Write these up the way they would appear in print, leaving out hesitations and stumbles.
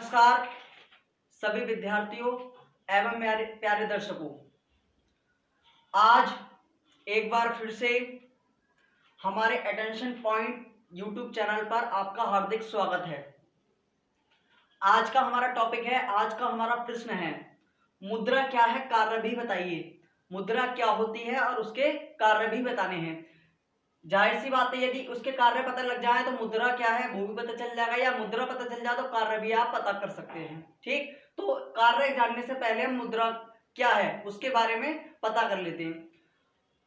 नमस्कार सभी विद्यार्थियों एवं मेरे प्यारे दर्शकों। आज एक बार फिर से हमारे अटेंशन पॉइंट यूट्यूब चैनल पर आपका हार्दिक स्वागत है। आज का हमारा टॉपिक है, आज का हमारा प्रश्न है, मुद्रा क्या है, कार्य भी बताइए। मुद्रा क्या होती है और उसके कार्य भी बताने हैं। जाहिर सी बात है, यदि उसके कार्य पता लग जाए तो मुद्रा क्या है वो भी पता चल जाएगा, या मुद्रा पता चल जाए तो कार्य भी आप पता कर सकते हैं। ठीक, तो कार्य जानने से पहले हम मुद्रा क्या है उसके बारे में पता कर लेते हैं।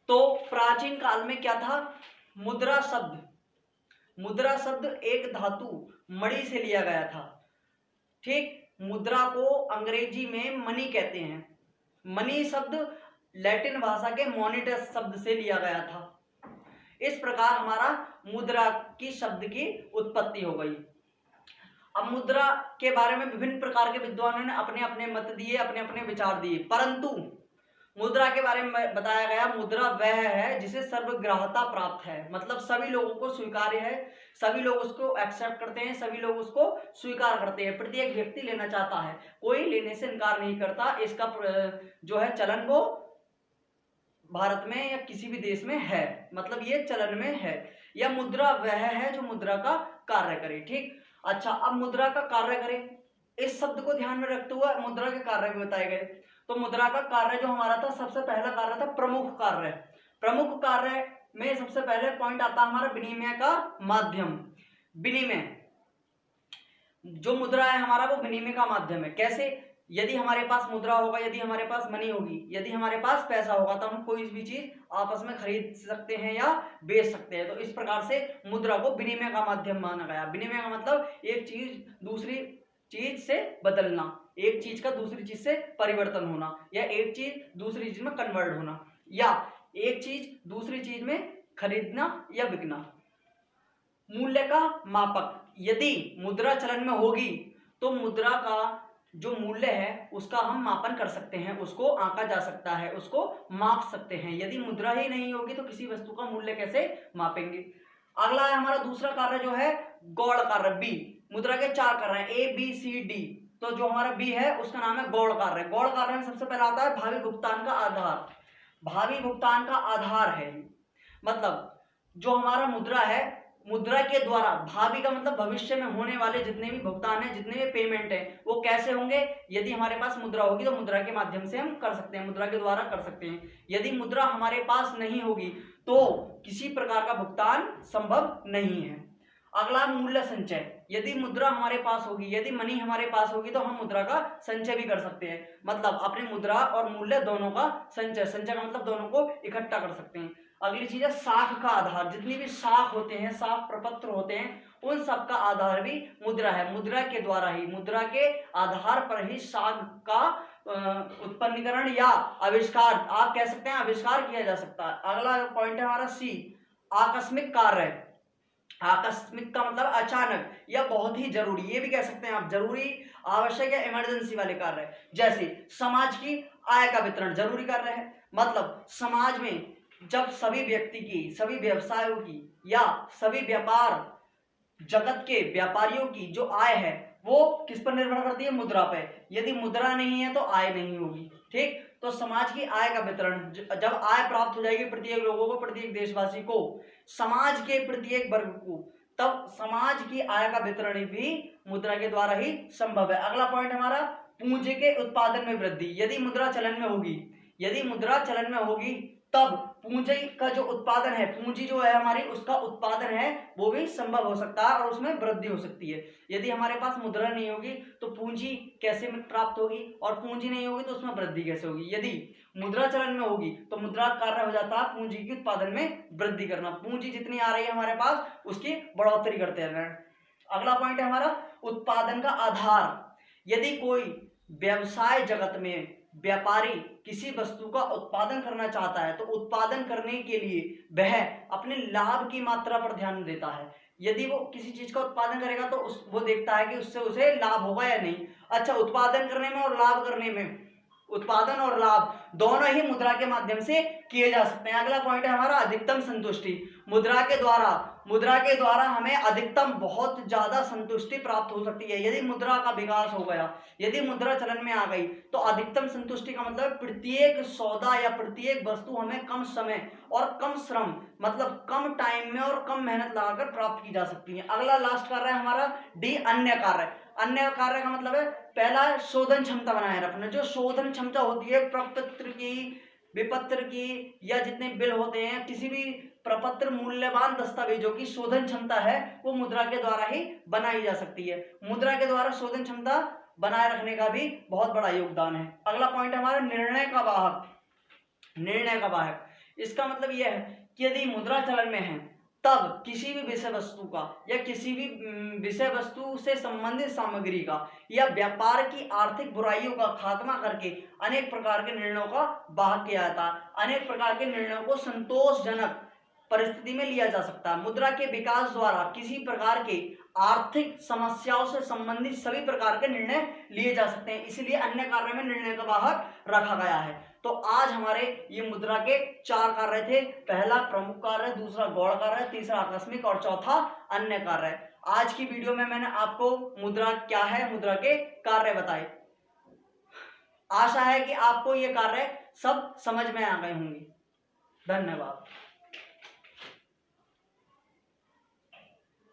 तो प्राचीन काल में क्या था, मुद्रा शब्द एक धातु मणि से लिया गया था। ठीक, मुद्रा को अंग्रेजी में मनी कहते हैं। मनी शब्द लैटिन भाषा के मोनिटस शब्द से लिया गया था। इस प्रकार हमारा मुद्रा की शब्द की उत्पत्ति हो गई। अब मुद्रा के बारे में विभिन्न प्रकार के विद्वानों ने अपने अपने मत दिए, अपने अपने विचार दिए, परंतु मुद्रा के बारे में बताया गया, मुद्रा वह है जिसे सर्वग्राह्यता प्राप्त है, मतलब सभी लोगों को स्वीकार्य है, सभी लोग उसको एक्सेप्ट करते हैं, सभी लोग उसको स्वीकार करते हैं। प्रत्येक व्यक्ति लेना चाहता है, कोई लेने से इनकार नहीं करता। इसका जो है चलन वो भारत में या किसी भी देश में है, मतलब ये चलन में है। यह मुद्रा वह है जो मुद्रा का कार्य करे। ठीक, अच्छा, अब मुद्रा का कार्य करे, इस शब्द को ध्यान में रखते हुए मुद्रा के कार्य भी बताए गए। तो मुद्रा का कार्य जो हमारा था, सबसे पहला कार्य था प्रमुख कार्य। प्रमुख कार्य में सबसे पहले पॉइंट आता हमारा विनिमय का माध्यम। विनिमय, जो मुद्रा है हमारा वो विनिमय का माध्यम है। कैसे? यदि हमारे पास मुद्रा होगा, यदि हमारे पास मनी होगी, यदि हमारे पास पैसा होगा, तो हम कोई भी चीज आपस में खरीद सकते हैं या बेच सकते हैं। तो इस प्रकार से मुद्रा को विनिमय का माध्यम माना गया। विनिमय का मतलब एक चीज दूसरी चीज से बदलना, एक चीज का दूसरी चीज से परिवर्तन होना, या एक चीज दूसरी चीज में कन्वर्ट होना, या एक चीज दूसरी चीज में खरीदना या बिकना। मूल्य का मापक, यदि मुद्रा चलन में होगी तो मुद्रा का जो मूल्य है उसका हम मापन कर सकते हैं, उसको आंका जा सकता है, उसको माप सकते हैं। यदि मुद्रा ही नहीं होगी तो किसी वस्तु का मूल्य कैसे मापेंगे। अगला है हमारा दूसरा कार्य जो है गौड़ कार्य, बी। मुद्रा के चार कार्य हैं, ए बी सी डी। तो जो हमारा बी है उसका नाम है गौड़ कार्य। गौड़ कार्य में सबसे पहला आता है भावी भुगतान का आधार। भावी भुगतान का आधार है, मतलब जो हमारा मुद्रा है, मुद्रा के द्वारा, भावी का मतलब भविष्य में होने वाले जितने भी भुगतान है, जितने भी पेमेंट है, वो कैसे होंगे। यदि हमारे पास मुद्रा होगी तो मुद्रा के माध्यम से हम कर सकते हैं, मुद्रा के द्वारा कर सकते हैं। यदि मुद्रा हमारे पास नहीं होगी तो किसी प्रकार का भुगतान संभव नहीं है। अगला मूल्य संचय, यदि मुद्रा हमारे पास होगी, यदि मनी हमारे पास होगी तो हम मुद्रा का संचय भी कर सकते हैं, मतलब अपने मुद्रा और मूल्य दोनों का संचय। संचय का मतलब दोनों को इकट्ठा कर सकते हैं। अगली चीज है साख का आधार। जितनी भी साख होते हैं, साख प्रपत्र होते हैं, उन सब का आधार भी मुद्रा है। मुद्रा के द्वारा ही, मुद्रा के आधार पर ही साख का उत्पन्नीकरण या आविष्कार, आप कह सकते हैं आविष्कार किया जा सकता है। अगला पॉइंट है हमारा सी, आकस्मिक कार्य। आकस्मिक का मतलब अचानक या बहुत ही जरूरी, ये भी कह सकते हैं आप, जरूरी, आवश्यक या इमरजेंसी वाले कार्य। जैसे समाज की आय का वितरण जरूरी कार्य है, मतलब समाज में जब सभी व्यक्ति की, सभी व्यवसायों की या सभी व्यापार जगत के व्यापारियों की जो आय है वो किस पर निर्भर करती है, मुद्रा पे। यदि मुद्रा नहीं है तो आय नहीं होगी। ठीक, तो समाज की आय का वितरण, जब आय प्राप्त हो जाएगी प्रत्येक लोगों को, प्रत्येक देशवासी को, समाज के प्रत्येक वर्ग को, तब समाज की आय का वितरण भी मुद्रा के द्वारा ही संभव है। अगला पॉइंट हमारा पूंजी के उत्पादन में वृद्धि। यदि मुद्रा चलन में होगी, यदि मुद्रा चलन में होगी तब पूंजी का जो उत्पादन है, पूंजी जो है हमारी, उसका उत्पादन है वो भी संभव हो सकता है और उसमें वृद्धि हो सकती है। यदि हमारे पास मुद्रा नहीं होगी तो पूंजी कैसे प्राप्त होगी, और पूंजी नहीं होगी तो उसमें वृद्धि कैसे होगी। यदि मुद्रा चलन में होगी तो मुद्रा कार्य हो जाता है पूंजी के उत्पादन में वृद्धि करना। पूंजी जितनी आ रही है हमारे पास उसकी बढ़ोतरी करते हैं। अगला पॉइंट है हमारा उत्पादन का आधार। यदि कोई व्यवसाय जगत में व्यापारी किसी वस्तु का उत्पादन करना चाहता है तो उत्पादन करने के लिए वह अपने लाभ की मात्रा पर ध्यान देता है। यदि वो किसी चीज का उत्पादन करेगा तो वो देखता है कि उससे उसे लाभ होगा या नहीं। अच्छा, उत्पादन करने में और लाभ करने में, उत्पादन और लाभ दोनों ही मुद्रा के माध्यम से किए जा सकते हैं। अगला पॉइंट है हमारा अधिकतम संतुष्टि। मुद्रा के द्वारा मुद्रा के द्वारा हमें अधिकतम बहुत ज्यादा संतुष्टि प्राप्त हो सकती है। यदि मुद्रा का विकास हो गया, यदि मुद्रा चलन में आ गई, तो अधिकतम संतुष्टि का मतलब प्रत्येक सौदा या प्रत्येक वस्तु हमें कम समय और कम श्रम, मतलब कम टाइम में और कम मेहनत लगाकर प्राप्त की जा सकती है। अगला लास्ट कार्य है हमारा डी, अन्य कार्य। अन्य कार्य का मतलब है पहला शोधन क्षमता बनाए रखना। जो शोधन क्षमता होती है प्रपत्र की, विपत्र की, या जितने बिल होते हैं, किसी भी प्रपत्र मूल्यवान दस्तावेजों की शोधन क्षमता है वो मुद्रा के द्वारा ही बनाई जा सकती है। मुद्रा के द्वारा शोधन क्षमता बनाए रखने का भी बहुत बड़ा योगदान है। अगला पॉइंट है हमारा निर्णय का वाहक। निर्णय का वाहक, इसका मतलब यह है कि यदि मुद्रा चलन में है तब किसी भी विषय वस्तु का या किसी भी विषय वस्तु से संबंधित सामग्री का या व्यापार की आर्थिक बुराइयों का खात्मा करके अनेक प्रकार के निर्णयों का वाहक किया जाता है। अनेक प्रकार के निर्णयों को संतोषजनक परिस्थिति में लिया जा सकता है। मुद्रा के विकास द्वारा किसी प्रकार के आर्थिक समस्याओं से संबंधित सभी प्रकार के निर्णय लिए जा सकते हैं, इसलिए अन्य कार्य में निर्णय का वाहक रखा गया है। तो आज हमारे ये मुद्रा के 4 कार्य थे। पहला प्रमुख कार्य, दूसरा गौण कार्य, तीसरा आकस्मिक और चौथा अन्य कार्य। आज की वीडियो में मैंने आपको मुद्रा क्या है, मुद्रा के कार्य बताए। आशा है कि आपको ये कार्य सब समझ में आ गए होंगे। धन्यवाद।